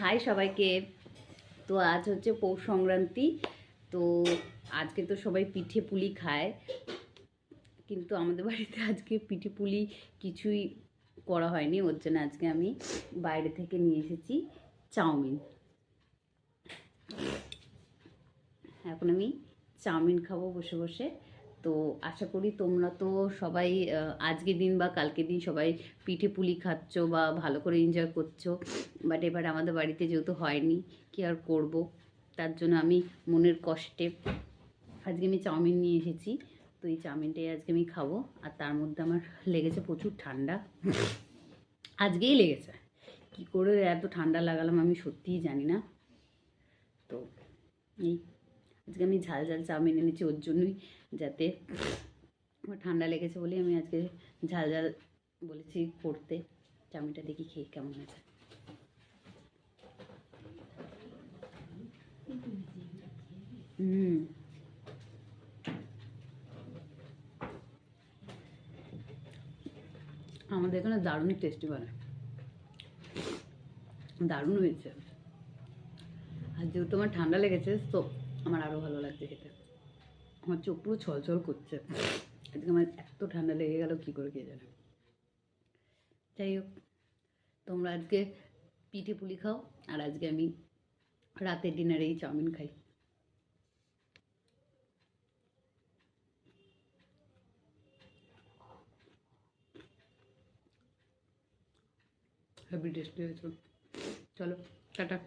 High সবাইকে। তো আজ হচ্ছে পৌষ সংক্রান্তি। তো আজকে তো সবাই পিঠে পুলি খায়, কিন্তু আমাদের বাড়িতে আজকে পিঠে পুলি কিছুই করা হয়নি। ওর জন্য আজকে আমি বাইরে থেকে নিয়ে এসেছি চাউমিন। এখন আমি চাউমিন খাবো বসে বসে। তো আশা করি তোমরা তো সবাই আজকের দিন বা কালকের দিন সবাই পিঠে পুলি খাচ্ছ বা ভালো করে এনজয় করছো। বাট এবার আমাদের বাড়িতে যেহেতু হয়নি, কি আর করব, তার জন্য আমি মনের কষ্টে আজকে আমি চাউমিন নিয়ে এসেছি। তো এই চাউমিনটাই আজকে আমি খাবো। আর তার মধ্যে আমার লেগেছে প্রচুর ঠান্ডা, আজকেই লেগেছে। কি করে এত ঠান্ডা লাগালাম আমি সত্যিই জানি না। তো এই আজকে আমি ঝাল ঝাল চাউমিন এনেছি ওর জন্যই, যাতে আমার ঠান্ডা লেগেছে বলেই আমি আজকে ঝাল ঝাল বলেছি করতে। চাউমিনটা দেখি খেয়ে কেমন আছে। আমাদের এখানে দারুণ টেস্টি বানায়, দারুণ হয়েছে। আর যেহেতু আমার ঠান্ডা লেগেছে তো আমার আরও ভালো লাগছে খেতে। আমার চোখ পুরো ছলছল করছে, আজকে আমার এত ঠান্ডা লেগে গেল কী করে কে জানে। যাই হোক, তোমরা আজকে পিঠে পুলি খাও, আর আজকে আমি রাতের ডিনারে এই চাউমিন খাই। হেভি টেস্টি হয়েছে। চলো টাটা।